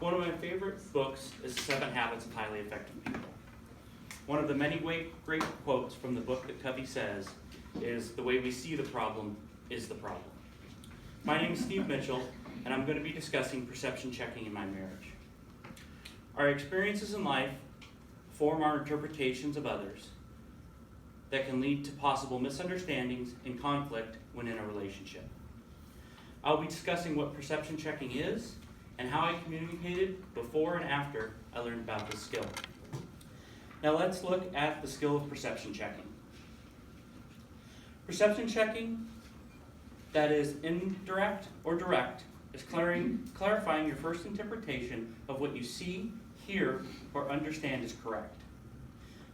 One of my favorite books is Seven Habits of Highly Effective People. One of the many great quotes from the book that Covey says is, "The way we see the problem is the problem." My name is Steve Mitchell, and I'm going to be discussing perception checking in my marriage. Our experiences in life form our interpretations of others that can lead to possible misunderstandings and conflict when in a relationship. I'll be discussing what perception checking is and how I communicated before and after I learned about this skill. Now let's look at the skill of perception checking. Perception checking that is indirect or direct is clarifying your first interpretation of what you see, hear, or understand is correct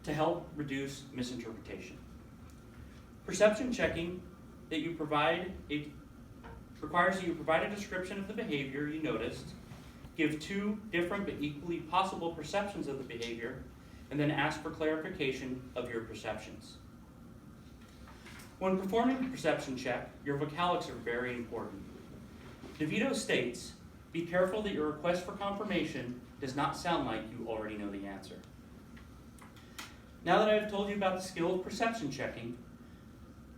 to help reduce misinterpretation. Perception checking that you provide requires that you provide a description of the behavior you noticed, give two different but equally possible perceptions of the behavior, and then ask for clarification of your perceptions. When performing a perception check, your vocalics are very important. DeVito states, "Be careful that your request for confirmation does not sound like you already know the answer." Now that I've told you about the skill of perception checking,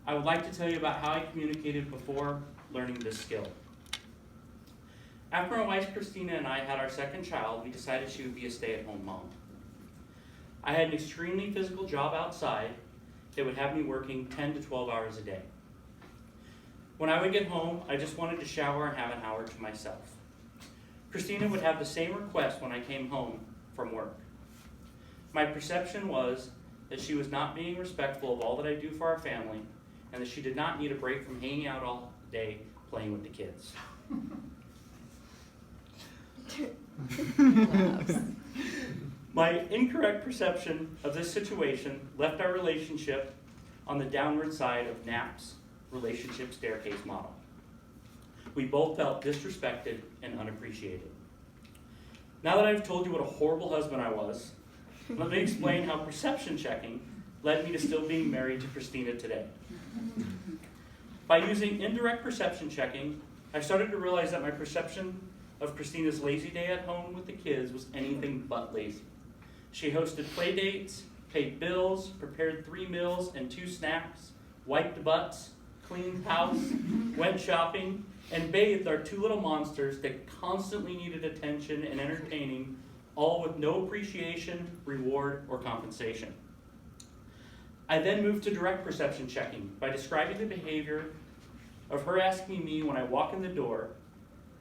I would like to tell you about how I communicated before learning this skill. After my wife Christina and I had our second child, we decided she would be a stay-at-home mom. I had an extremely physical job outside that would have me working 10 to 12 hours a day. When I would get home, I just wanted to shower and have an hour to myself. Christina would have the same request when I came home from work. My perception was that she was not being respectful of all that I do for our family, and that she did not need a break from hanging out all day playing with the kids. My incorrect perception of this situation left our relationship on the downward side of Knapp's relationship staircase model. We both felt disrespected and unappreciated. Now that I've told you what a horrible husband I was, let me explain how perception checking led me to still being married to Christina today. By using indirect perception checking, I started to realize that my perception of Christina's lazy day at home with the kids was anything but lazy. She hosted play dates, paid bills, prepared 3 meals and 2 snacks, wiped butts, cleaned house, went shopping, and bathed our 2 little monsters that constantly needed attention and entertaining, all with no appreciation, reward, or compensation. I then moved to direct perception checking by describing the behavior of her asking me when I walk in the door,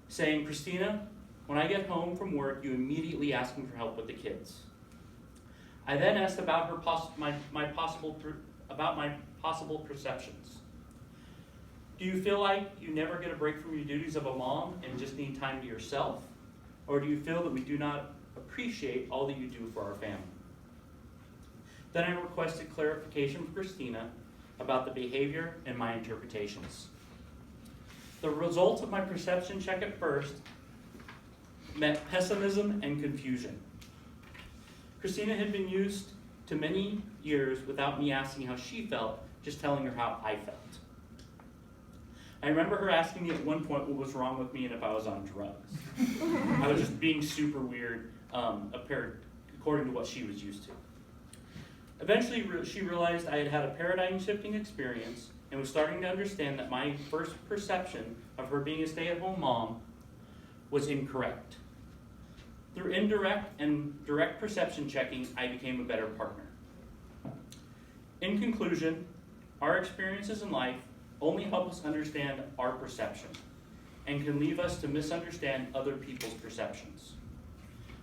saying, "Christina, when I get home from work, you immediately ask me for help with the kids." I then asked about my possible perceptions. Do you feel like you never get a break from your duties of a mom and just need time to yourself? Or do you feel that we do not appreciate all that you do for our family? Then I requested clarification from Christina about the behavior and my interpretations. The results of my perception check at first met pessimism and confusion. Christina had been used to many years without me asking how she felt, just telling her how I felt. I remember her asking me at one point what was wrong with me and if I was on drugs. I was just being super weird, according to what she was used to. Eventually, she realized I had had a paradigm-shifting experience and was starting to understand that my first perception of her being a stay-at-home mom was incorrect. Through indirect and direct perception checking, I became a better partner. In conclusion, our experiences in life only help us understand our perception and can leave us to misunderstand other people's perceptions.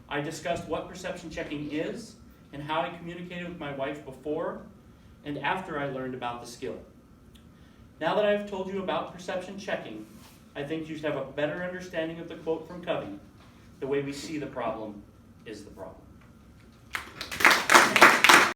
I discussed what perception checking is and how I communicated with my wife before and after I learned about the skill. Now that I've told you about perception checking, I think you should have a better understanding of the quote from Covey, "The way we see the problem is the problem."